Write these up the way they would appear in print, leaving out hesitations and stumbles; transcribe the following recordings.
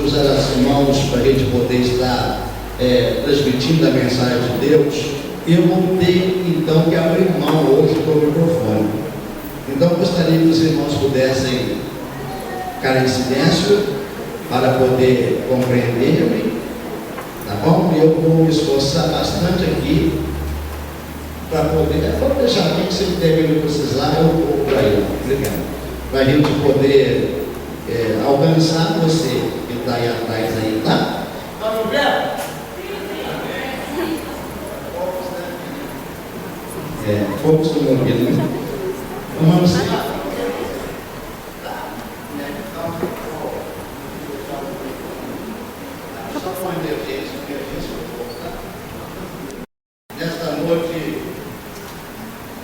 usar as mãos para a gente poder estar transmitindo a mensagem de Deus, eu vou ter então que abrir mão hoje para o microfone. Então eu gostaria que os irmãos pudessem ficar em silêncio para poder compreender-me, tá bom? E eu vou me esforçar bastante aqui para poder. Vamos deixar aqui que se ele termina com vocês lá, eu vou para ele. Obrigado. Para a gente poder alcançar você que está aí atrás aí, tá? Está me vendo? Poucos estão me ouvindo, né? Vamos lá. Nesta noite,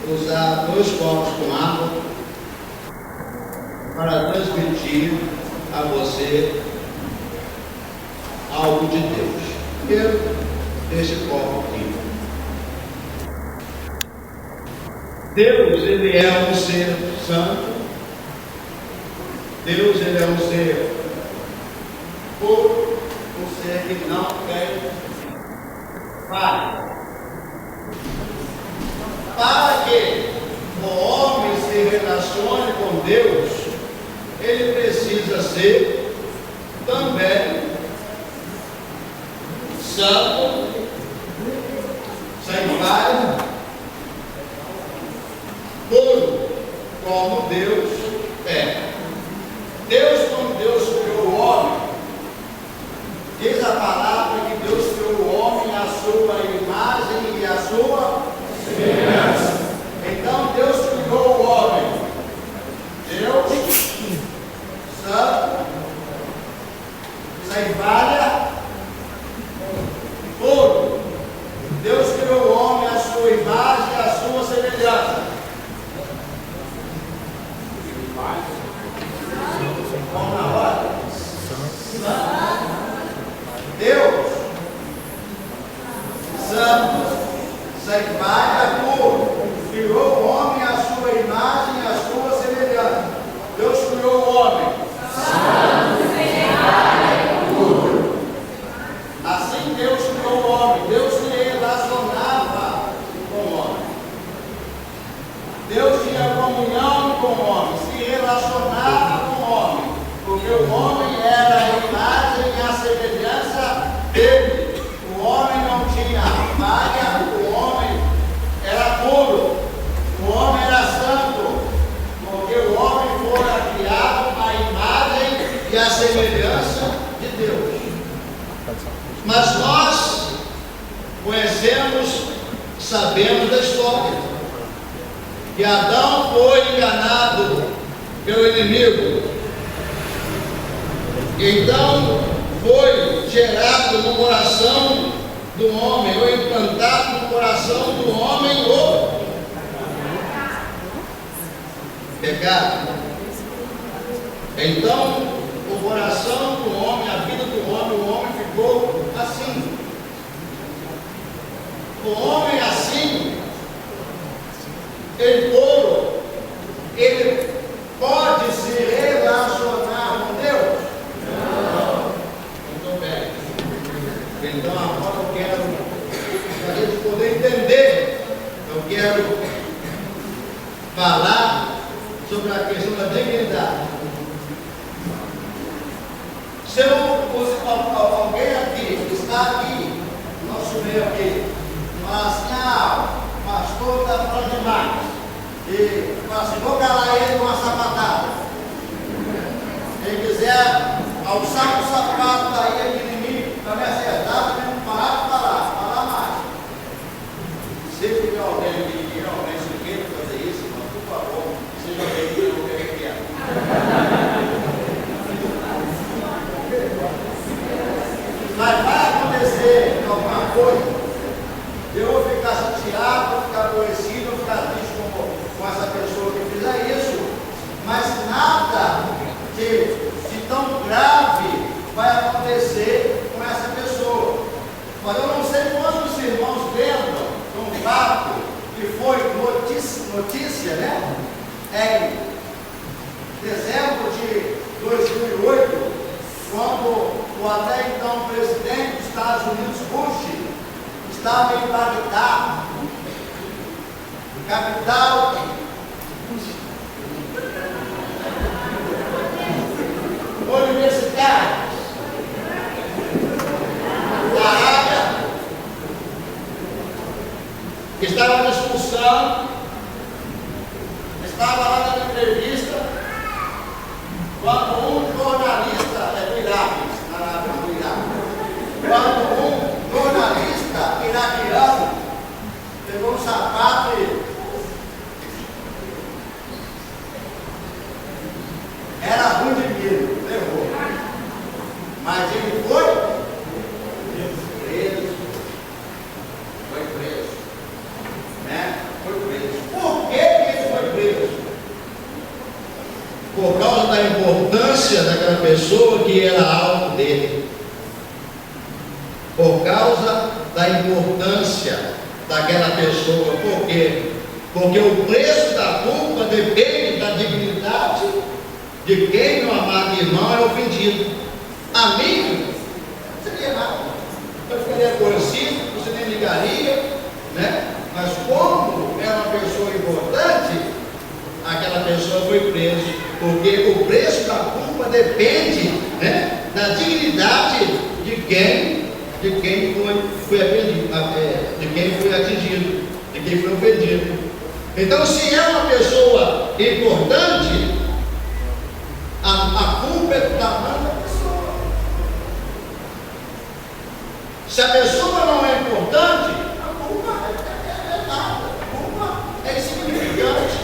usar 2 copos com água para transmitir a você algo de Deus. Primeiro, este copo aqui. Deus, ele é um ser santo. Deus, ele é um ser puro, um ser que não tem falha. Para que o homem se relacione com Deus, ele precisa ser também santo, sem falha, puro, como Deus é. Deus, quando Deus criou o homem, diz a palavra que Deus criou o homem à sua imagem e à sua semelhança. Então Deus criou o homem, Deus, santo, sem falha, puro. Deus criou o homem à sua imagem e à sua semelhança. Vamos na hora. Deus, santo, sem falha, puro, criou o homem à sua imagem e à sua semelhança. Deus criou o homem santo, sem falha, puro. Assim Deus criou o homem. Deus se relacionava com o homem. Deus tinha comunhão com o homem, se relacionava com o homem, porque o homem era a imagem e a semelhança dele. O homem não tinha falha, o homem era puro, o homem era santo, porque o homem fora criado à imagem e à semelhança de Deus. Mas nós conhecemos, sabemos da história, que Adão foi enganado pelo inimigo. Então foi gerado no coração do homem, ou implantado no coração do homem, o pecado. Então o coração do homem, a vida do homem, o homem ficou assim. O homem assim, ele puro, ele pode se relacionar com Deus? Não. Muito bem. Então agora eu quero, para a gente poder entender, eu quero falar sobre a questão da dignidade. Se alguém aqui, está aqui, nosso meio aqui, mas assim, pastor está falando demais. E fala assim, vou calar ele com uma sapatada. Quem quiser alçar o sapato daí aqui em mim, para me acertar, para me parar de falar mais. Se tiver alguém que realmente queira fazer isso, então, por favor, seja bem-vindo ao que é. Mas vai acontecer alguma coisa, eu vou ficar chateado, vou ficar aborrecido, vou ficar triste com essa pessoa que fizer isso, mas nada de tão grave vai acontecer com essa pessoa. Mas eu não sei quantos irmãos lembram de um fato que foi notícia, né? Em dezembro de 2008, quando o até então presidente dos Estados Unidos, Bush, estava em Bagdá, capital universitária da Arábia, que estava na discussão, estava lá na entrevista, quando um jornalista, é do Iraque, na Arábia, do Iraque, quando um jornalista iraquiano pegou um sapato e era ruim de medo, levou. Mas ele foi preso. Foi preso. Né? Foi preso. Por que ele foi preso? Por causa da importância daquela pessoa que era alvo dele. Por causa da importância daquela pessoa. Por quê? Porque o preço da culpa depende da dignidade de quem, meu amado irmão, é ofendido. A mim, seria errado. Eu ficaria aborrecido, você nem ligaria, né? Mas como é uma pessoa importante, aquela pessoa foi presa. Porque o preço da culpa depende, né, da dignidade de quem foi atingido, de quem foi atingido, de quem foi ofendido. Então, se é uma pessoa importante, a culpa é do tamanho da pessoa. Se a pessoa não é importante, a culpa é nada. A culpa é insignificante.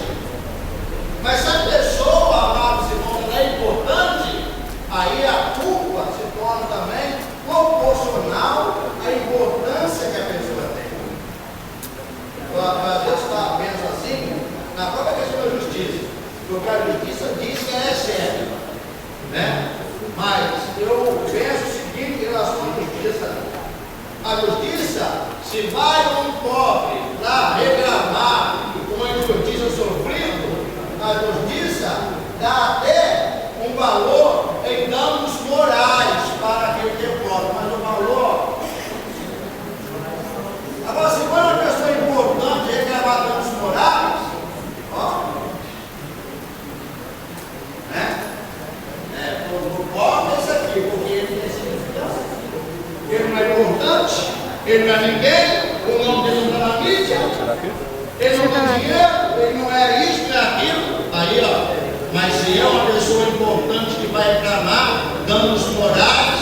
Mas se a pessoa, amados irmãos, é importante, aí a culpa se torna também proporcional à importância que a pessoa tem. Às vezes pensa assim, na própria questão da justiça. Porque a justiça diz que ela é séria, né? Mas eu penso o seguinte em relação à justiça: a justiça, se vai um pobre lá reclamar uma injustiça sofrida, a justiça dá até um valor em danos morais para aquele que é pobre, mas o valor. Agora, se for uma pessoa importante reclamar danos morais, ó. Pobre é isso aqui, porque ele tem significância. Ele não é importante, ele não é ninguém, o nome dele não está na mídia, ele não tem dinheiro, ele não é isso, não é aquilo. Aí, ó, mas se é uma pessoa importante que vai reclamar danos morais,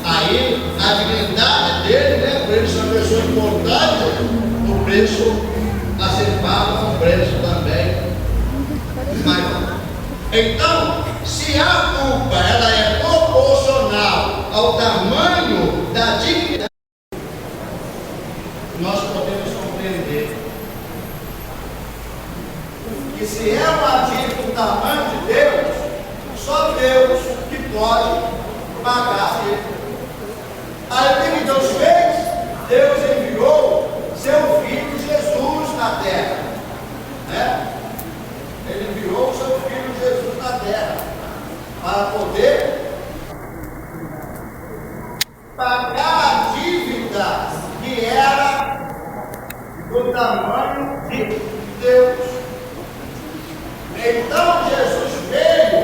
aí a dignidade dele, né, por ele ser uma pessoa importante, o preço a ser pago é um preço também maior. Então, se a culpa ela é proporcional ao tamanho da dignidade, nós podemos compreender que se é uma dívida do tamanho de Deus, só Deus que pode pagar ele. Aí o que Deus fez? Deus enviou seu Filho Jesus na terra, né? Ele enviou o seu Filho Jesus na terra para poder pagar a dívida que era do tamanho de Deus. Então Jesus veio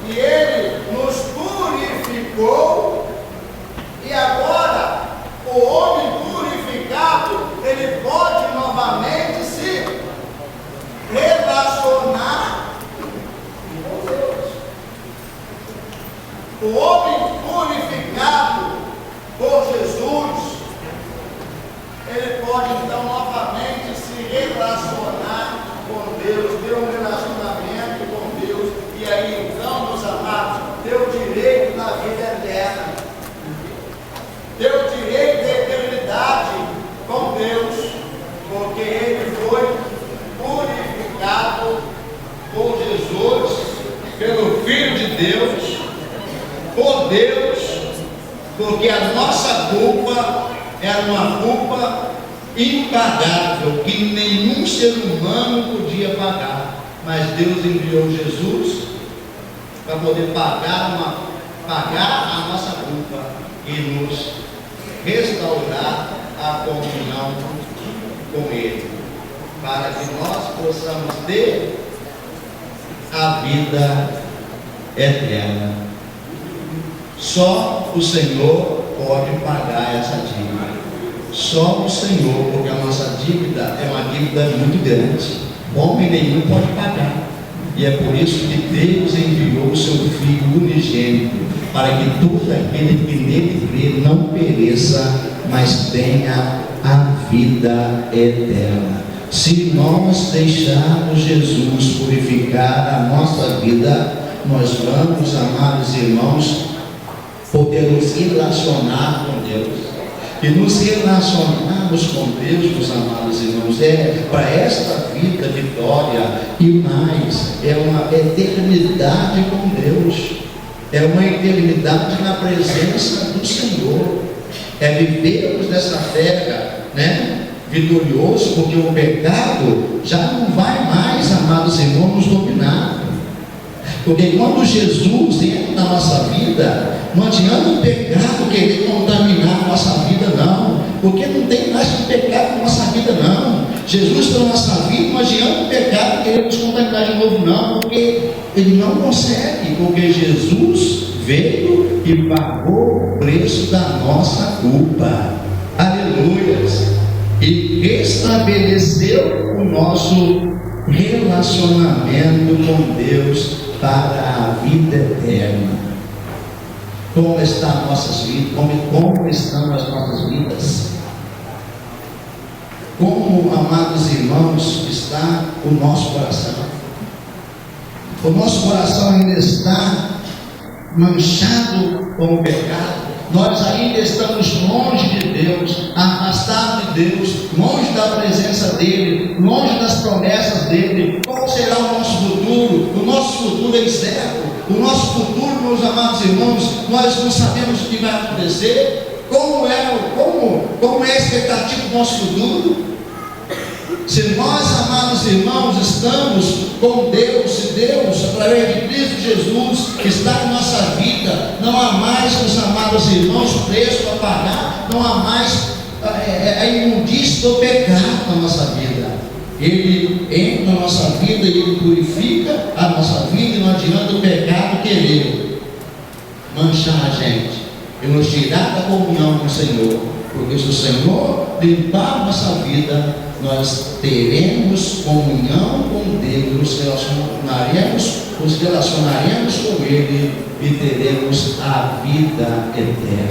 e ele nos purificou, e agora o homem purificado ele pode novamente se relacionar com Deus. O homem purificado por Jesus, ele pode então novamente se relacionar com Deus, ter um relacionamento com Deus, e aí então, meus amados, ter o direito da vida eterna, ter o direito da eternidade com Deus, porque ele foi purificado por Jesus, pelo Filho de Deus, por Deus, porque a nossa culpa era uma culpa impagável, que nenhum ser humano podia pagar, mas Deus enviou Jesus para poder pagar a nossa culpa. e nos restaurar a comunhão com Ele, para que nós possamos ter a vida eterna. Só o Senhor pode pagar essa dívida. Só o Senhor, porque a nossa dívida é uma dívida muito grande. Homem nenhum pode pagar. E é por isso que Deus enviou o seu Filho unigênito, para que todo aquele que nele crê não pereça, mas tenha a vida eterna. Se nós deixarmos Jesus purificar a nossa vida, nós vamos, amados irmãos, poder nos relacionar com Deus. E nos relacionarmos com Deus, meus amados irmãos, para esta vida vitória e mais, é uma eternidade com Deus, é uma eternidade na presença do Senhor, é vivermos dessa terra, vitorioso, porque o pecado já não vai mais, amados irmãos, nos dominar. Porque quando Jesus entra na nossa vida, não adianta o pecado querer contaminar a nossa vida, não. Porque não tem mais pecado na nossa vida, não. Jesus está na nossa vida, não adianta o pecado querer nos contaminar de novo, não. Porque ele não consegue. Porque Jesus veio e pagou o preço da nossa culpa. Aleluias. E restabeleceu o nosso relacionamento com Deus para a vida eterna. Como estão nossas vidas? Como estão as nossas vidas? Como, amados irmãos, está o nosso coração? O nosso coração ainda está manchado com o pecado. Nós ainda estamos longe de Deus, afastados de Deus, longe da presença dEle, longe das promessas dEle. Qual será o nosso futuro? O nosso futuro é incerto. O nosso futuro, meus amados irmãos, nós não sabemos o que vai acontecer. Como é a expectativa do nosso futuro? Se nós, amados irmãos, estamos com Deus, se Deus, através de Cristo Jesus, está em nossa vida, não há mais, meus amados irmãos, preço a pagar, não há mais a imundície do pecado na nossa vida. Ele entra na nossa vida e Ele purifica a nossa vida, e não adianta o pecado querer manchar a gente e nos tirar da comunhão com o Senhor, porque se o Senhor limpar a nossa vida, nós teremos comunhão com Deus, nos relacionaremos com Ele e teremos a vida eterna.